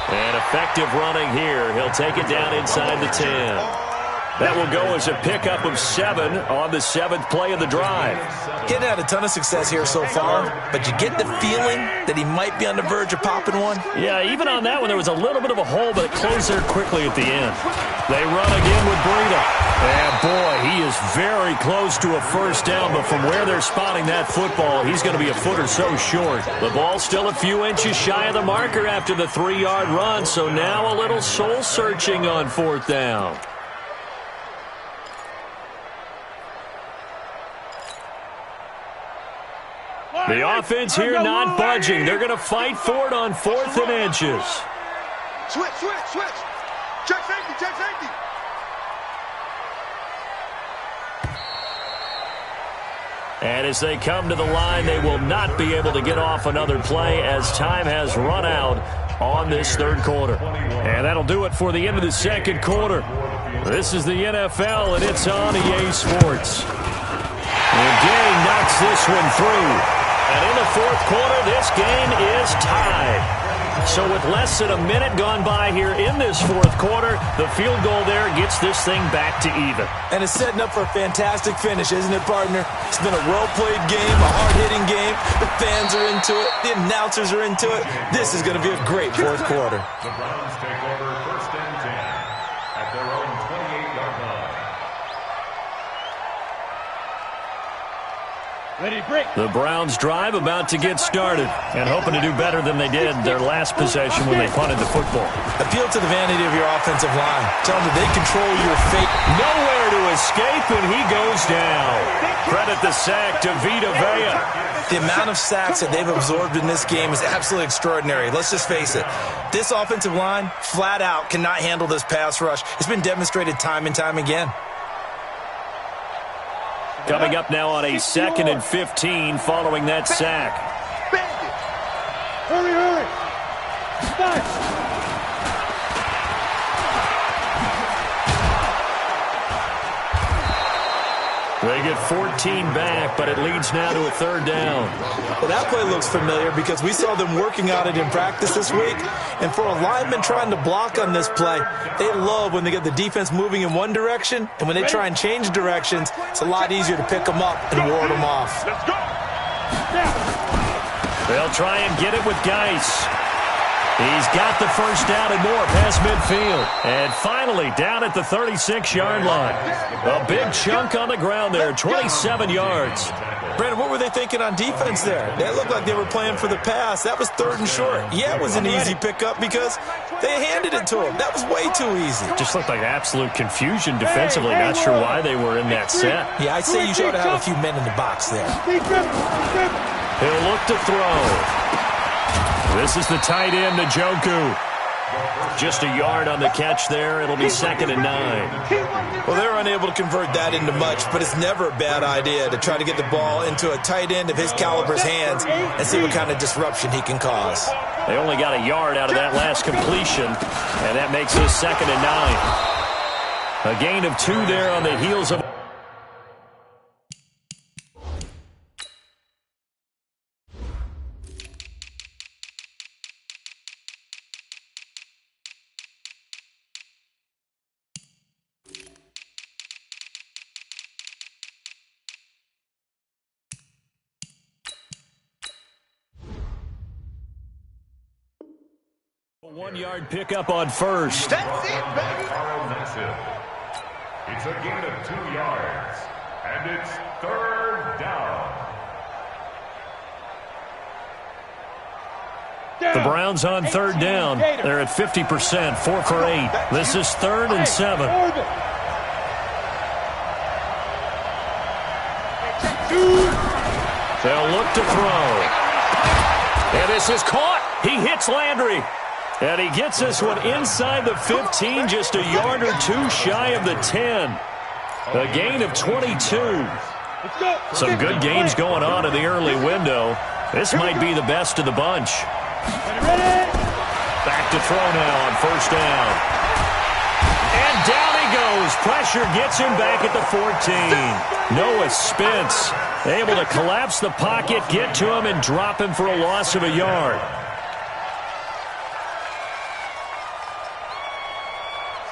S3: And effective running here. He'll take it down inside the 10. That will go as a pickup of 7 on the 7th play of the drive.
S6: Getting had a ton of success here so far, but you get the feeling that he might be on the verge of popping one.
S3: Yeah, even on that one, there was a little bit of a hole, but it closed there quickly at the end. They run again with Breida. And boy, he is very close to a first down, but from where they're spotting that football, he's going to be a foot or so short. The ball's still a few inches shy of the marker after the 3-yard run, so now a little soul-searching on 4th down. The offense here not budging. They're going to fight for it on 4th and inches.
S4: Switch. Check safety.
S3: And as they come to the line, they will not be able to get off another play as time has run out on this 3rd quarter. And that'll do it for the end of the 2nd quarter. This is the NFL, and it's on EA Sports. And Gay knocks this one through. And in the 4th quarter, this game is tied. So with less than a minute gone by here in this 4th quarter, the field goal there gets this thing back to even.
S6: And it's setting up for a fantastic finish, isn't it, partner? It's been a well-played game, a hard-hitting game. The fans are into it. The announcers are into it. This is going to be a great 4th quarter.
S8: The Browns take over 1st and 10 at their own 28-yard line.
S5: Ready, break.
S3: The Browns drive about to get started and hoping to do better than they did their last possession when they punted the football.
S6: Appeal to the vanity of your offensive line. Tell them that they control your fate.
S3: Nowhere to escape, and he goes down. Credit the sack to Vita Vea.
S6: The amount of sacks that they've absorbed in this game is absolutely extraordinary. Let's just face it. This offensive line, flat out, cannot handle this pass rush. It's been demonstrated time and time again.
S3: Coming up now on a 2nd and 15 following that sack.
S5: Hurry. Start.
S3: They get 14 back, but it leads now to a third down.
S6: Well, that play looks familiar because we saw them working on it in practice this week. And for a lineman trying to block on this play, they love when they get the defense moving in one direction. And when they try and change directions, it's a lot easier to pick them up and ward them off.
S4: Let's go.
S3: They'll try and get it with Geis. He's got the first down and more past midfield. And finally, down at the 36-yard line. A big chunk on the ground there, 27 yards.
S6: Brandon, what were they thinking on defense there? They looked like they were playing for the pass. That was 3rd and short. Yeah, it was an easy pickup because they handed it to him. That was way too easy.
S3: Just looked like absolute confusion defensively. Not sure why they were in that set.
S6: Yeah, I'd say you should have a few men in the box there.
S3: He'll look to throw. This is the tight end, Njoku. Just a yard on the catch there. It'll be 2nd and 9.
S6: Well, they're unable to convert that into much, but it's never a bad idea to try to get the ball into a tight end of his caliber's hands and see what kind of disruption he can cause.
S3: They only got a yard out of that last completion, and that makes it 2nd and 9. A gain of 2 there on the heels of... A 1-yard pickup on first.
S8: That's it, baby. That's it. It's a gain of 2 yards, and it's 3rd down.
S3: The Browns on 3rd down. They're at 50%, 4 for 8. This is 3rd and 7. They'll look to throw. And this is caught. He hits Landry. And he gets this one inside the 15, just a yard or 2 shy of the 10. A gain of 22. Some good games going on in the early window. This might be the best of the bunch. Back to throw now on 1st down. And down he goes. Pressure gets him back at the 14. Noah Spence able to collapse the pocket, get to him, and drop him for a loss of a yard.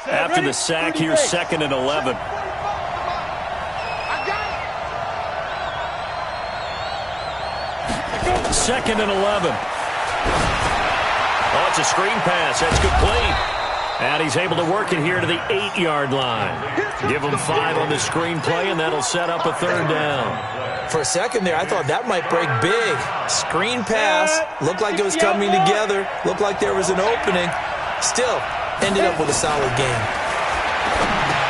S3: After the sack, here's 2nd and 11. 2nd and 11. Oh, it's a screen pass. That's complete. And he's able to work it here to the 8-yard line. Give him 5 on the screen play, and that'll set up a 3rd down.
S6: For a second there, I thought that might break big. Screen pass. Looked like it was coming together. Looked like there was an opening. Still, ended up with a solid game.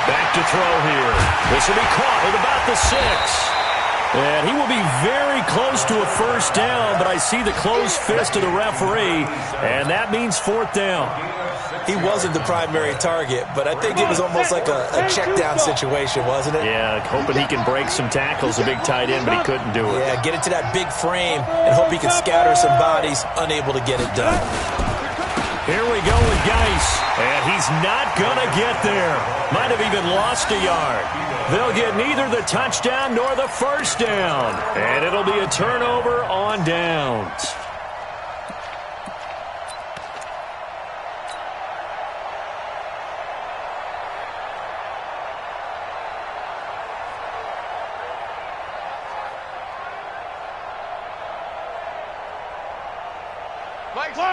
S3: Back to throw here. This will be caught at about the 6. And he will be very close to a 1st down, but I see the closed fist of the referee, and that means 4th down.
S6: He wasn't the primary target, but I think it was almost like a check down situation, wasn't it?
S3: Yeah, hoping he can break some tackles, a big tight end, but he couldn't do it.
S6: Yeah, get it to that big frame and hope he can scatter some bodies, unable to get it done.
S3: Here we go with Geis, and he's not going to get there. Might have even lost a yard. They'll get neither the touchdown nor the 1st down, and it'll be a turnover on downs.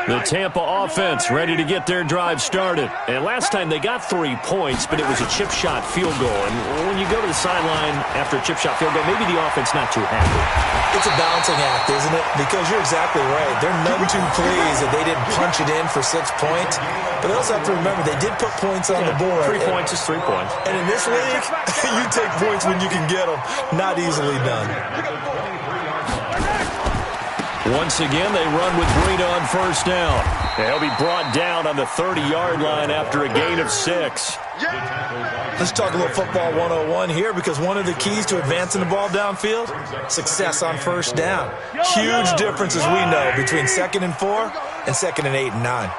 S3: The Tampa offense ready to get their drive started. And last time they got 3 points, but it was a chip shot field goal. And when you go to the sideline after a chip shot field goal, maybe the offense not too happy.
S6: It's a balancing act, isn't it? Because you're exactly right. They're none too pleased that they didn't punch it in for 6 points. But they also have to remember they did put points on the board.
S3: 3 points is 3 points.
S6: And in this league, you take points when you can get them. Not easily done.
S3: Once again, they run with Green on 1st down. They'll be brought down on the 30-yard line after a gain of 6.
S6: Let's talk a little football 101 here, because one of the keys to advancing the ball downfield, success on 1st down. Huge difference, as we know, between 2nd and 4 and 2nd and 8 and 9.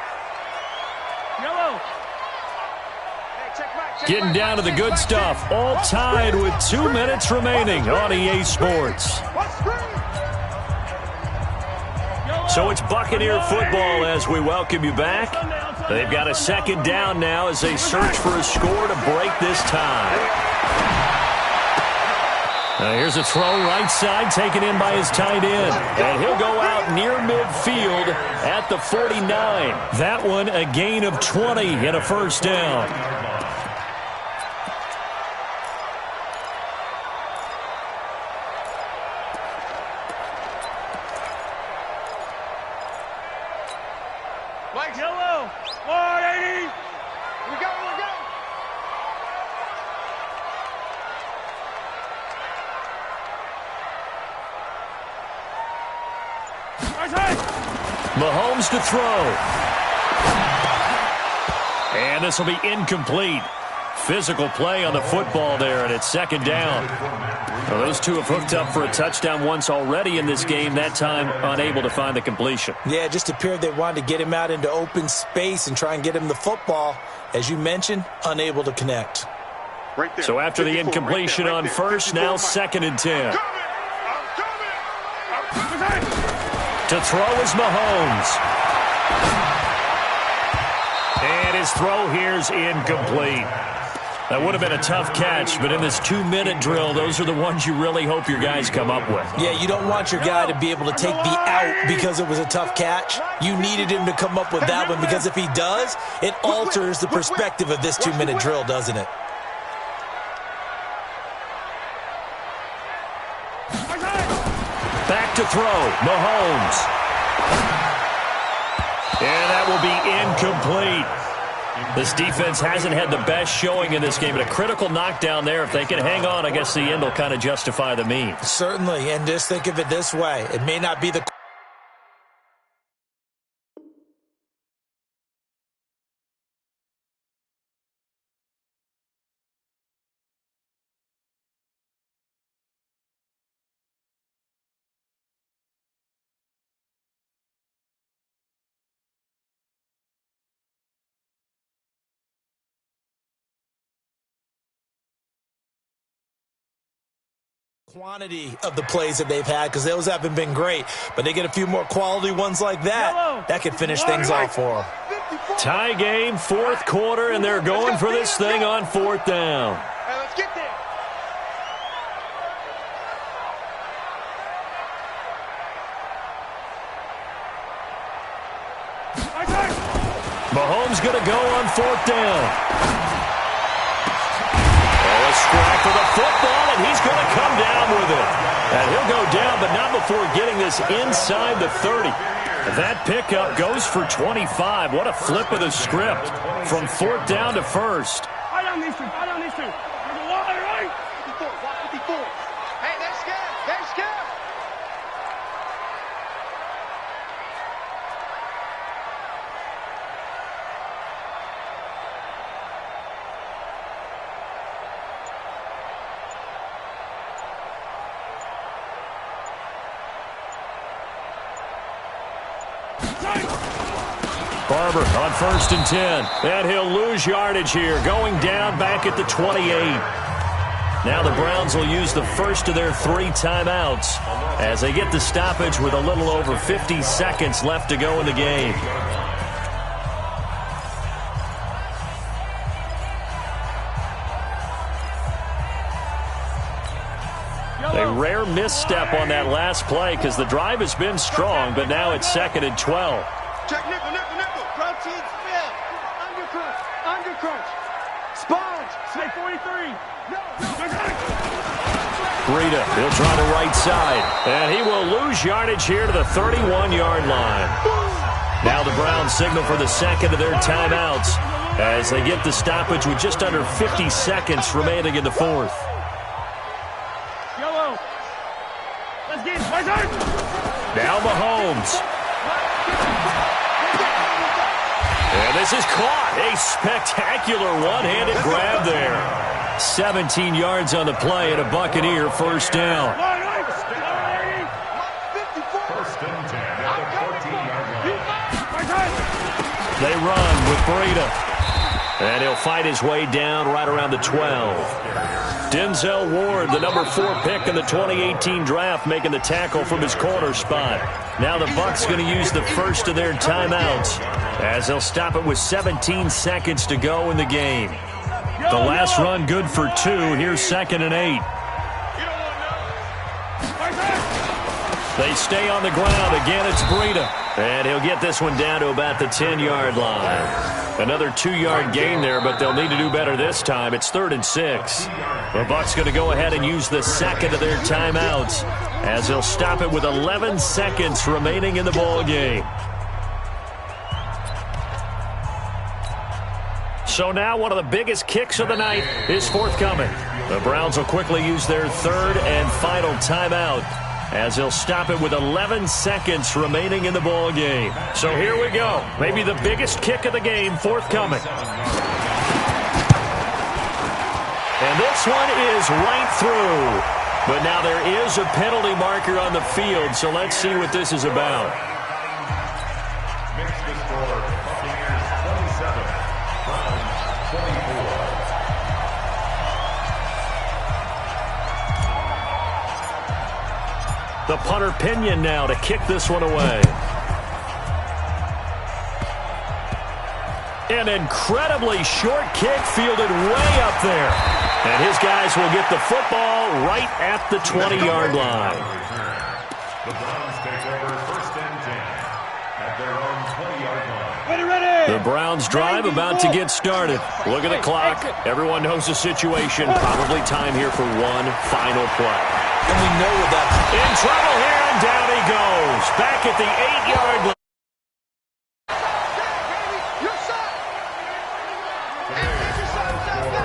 S3: Getting down to the good stuff. All tied with 2 minutes remaining on EA Sports. So it's Buccaneer football as we welcome you back. They've got a second down now as they search for a score to break this tie. Now here's a throw right side taken in by his tight end. And he'll go out near midfield at the 49. That one a gain of 20 and a first down.
S4: Yellow, 180. We go.
S3: Mahomes to throw. And this will be incomplete. Physical play on the football there, and it's second down. Well, those two have hooked up for a touchdown once already in this game, that time unable to find the completion.
S6: Yeah, it just appeared they wanted to get him out into open space and try and get him the football. As you mentioned, unable to connect.
S4: Right there.
S3: So after the incompletion on first, now 2nd and 10. To throw is Mahomes. And his throw here's incomplete. That would have been a tough catch, but in this 2-minute drill, those are the ones you really hope your guys come up with.
S6: Yeah, you don't want your guy to be able to take the out because it was a tough catch. You needed him to come up with that one because if he does, it alters the perspective of this 2-minute drill, doesn't it?
S3: Back to throw, Mahomes. And that will be incomplete. This defense hasn't had the best showing in this game, but a critical knockdown there. If they can hang on, I guess the end will kind of justify the means.
S6: Certainly, and just think of it this way. It may not be the... quantity of the plays that they've had because those haven't been great, but they get a few more quality ones like that. That could finish things off for them.
S3: Tie game, 4th quarter, and they're going for this thing on 4th down.
S4: Hey, let's get there.
S3: Mahomes going to go on 4th down. Scrap for the football, and he's going to come down with it. And he'll go down, but not before getting this inside the 30. That pickup goes for 25. What a flip of the script from 4th down to 1st.
S4: I don't need to. Right. 54. Hey, they're scared.
S3: Barber on 1st and 10. And he'll lose yardage here, going down back at the 28. Now the Browns will use the first of their 3 timeouts as they get the stoppage with a little over 50 seconds left to go in the game. A rare misstep on that last play because the drive has been strong, but now it's 2nd and 12.
S4: Check nickel. Crouch in, spin. Undercrunch. Sponge. Say 43.
S3: Breida, he'll try the right side. And he will lose yardage here to the 31-yard line. Now the Browns signal for the 2nd of their timeouts as they get the stoppage with just under 50 seconds remaining in the 4th.
S4: Yellow. Let's get it.
S3: Now Mahomes. And this is caught. A spectacular one-handed grab there. 17 yards on the play and a Buccaneer first down.
S8: First and 10 at the 14-yard line.
S3: They run with Breida. And he'll fight his way down right around the 12. Denzel Ward, the number 4 pick in the 2018 draft, making the tackle from his corner spot. Now the Bucs going to use the first of their timeouts as they'll stop it with 17 seconds to go in the game. The last run good for 2. Here's 2nd and 8. They stay on the ground. Again, it's Breida. And he'll get this one down to about the 10-yard line. Another 2-yard gain there, but they'll need to do better this time. It's 3rd and 6. The Bucs going to go ahead and use the second of their timeouts as they'll stop it with 11 seconds remaining in the ball game. So now one of the biggest kicks of the night is forthcoming. The Browns will quickly use their 3rd and final timeout as they'll stop it with 11 seconds remaining in the ball game. So here we go. Maybe the biggest kick of the game forthcoming. And this one is right through. But now there is a penalty marker on the field, so let's see what this is about.
S8: Makes the score Buccaneers 27, Browns 24.
S3: The punter Pinion now to kick this one away. An incredibly short kick fielded way up there. And his guys will get the football right at the 20-yard line.
S8: The Browns take over 1st and 10 at their own 20-yard line.
S5: Ready.
S3: The Browns drive about to get started. Look at the clock. Everyone knows the situation. Probably time here for one final play.
S6: And we know what that's
S3: in trouble here, and down he goes. Back at the 8-yard line.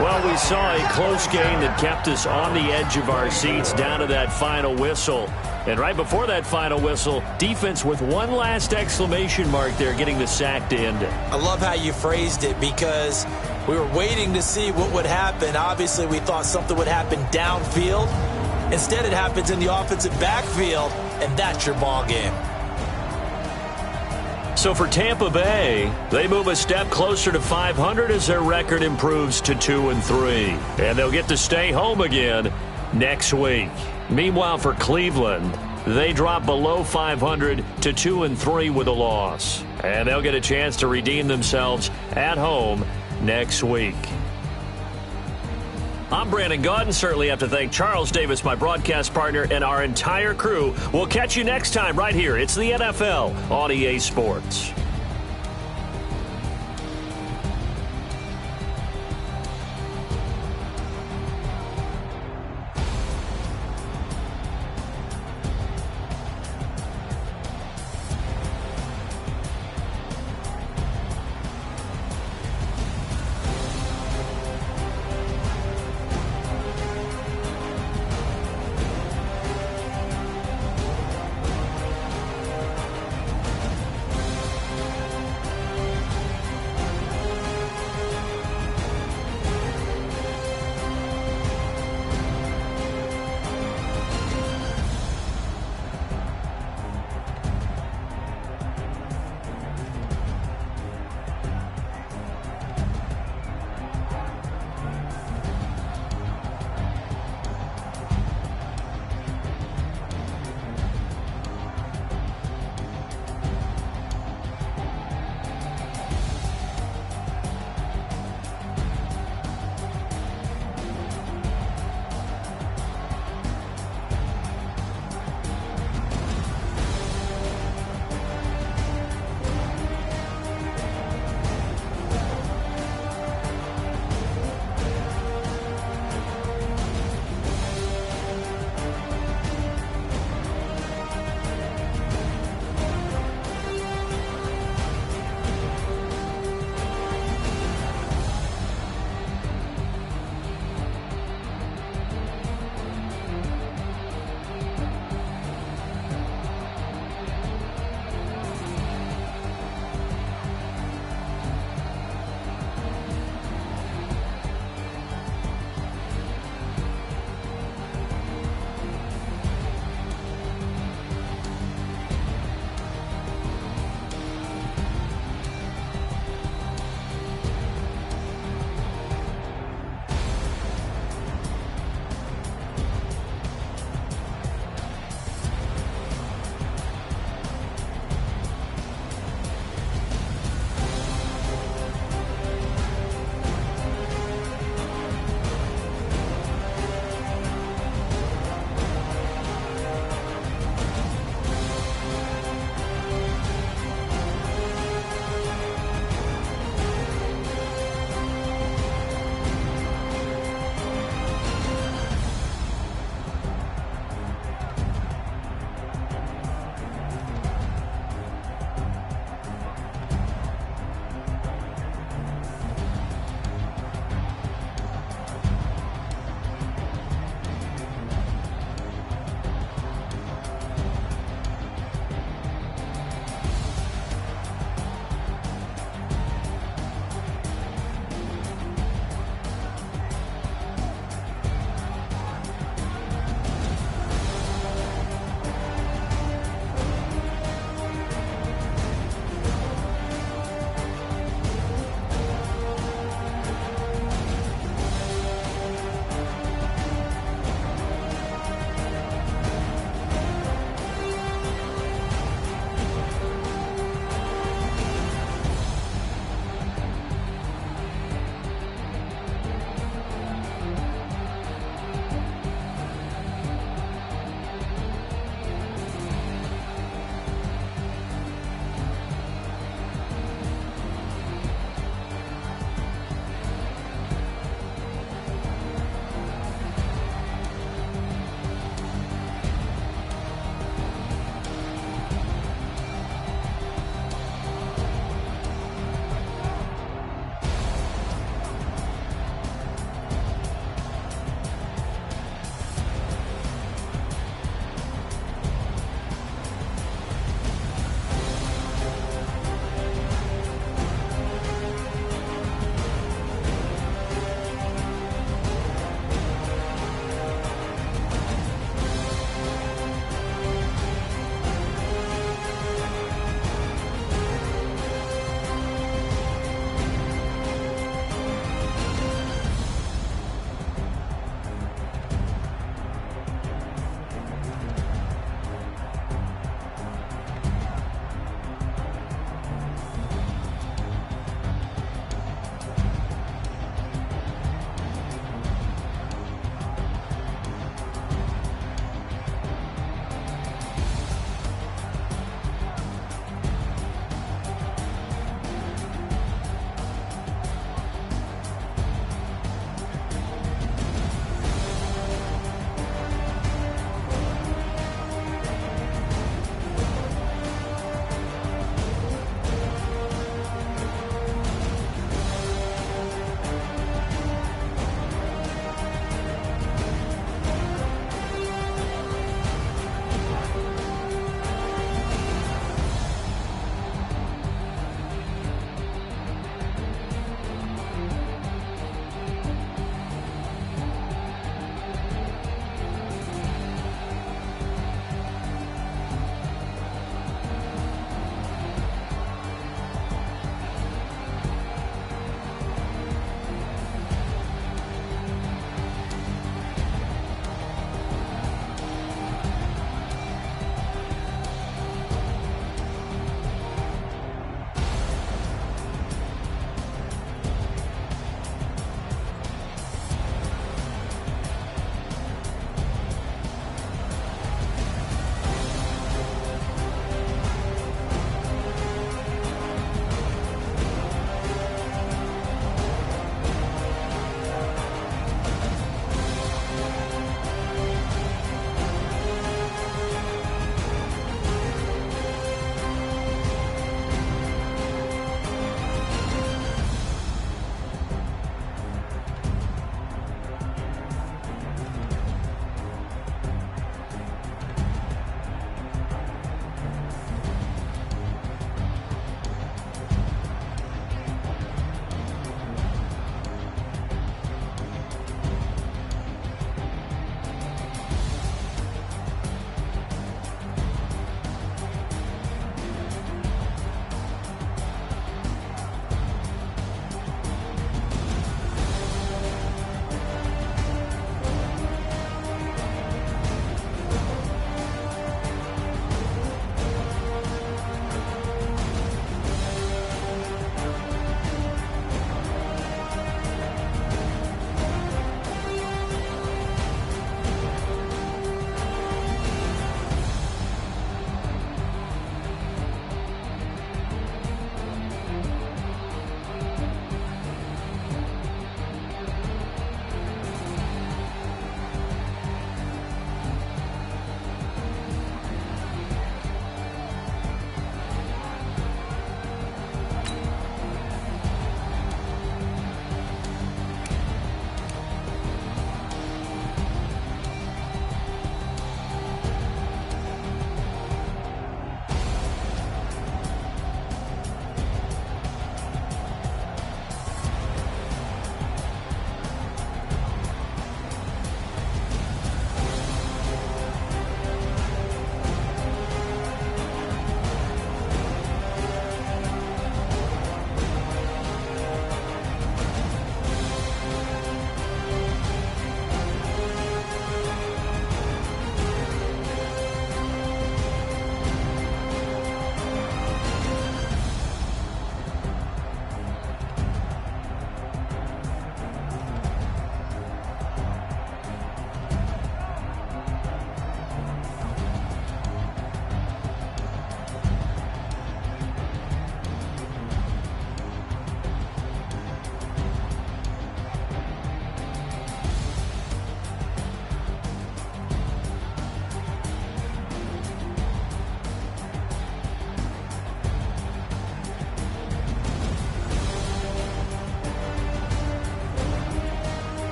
S3: Well, we saw a close game that kept us on the edge of our seats down to that final whistle. And right before that final whistle, defense with one last exclamation mark there, getting the sack to end it.
S6: I love how you phrased it because we were waiting to see what would happen. Obviously, we thought something would happen downfield. Instead, it happens in the offensive backfield, and that's your ball game.
S3: So for Tampa Bay, they move a step closer to 500 as their record improves to 2-3. And they'll get to stay home again next week. Meanwhile, for Cleveland, they drop below 500 to 2-3 with a loss. And they'll get a chance to redeem themselves at home next week. I'm Brandon Gaudin. Certainly have to thank Charles Davis, my broadcast partner, and our entire crew. We'll catch you next time right here. It's the NFL on EA Sports.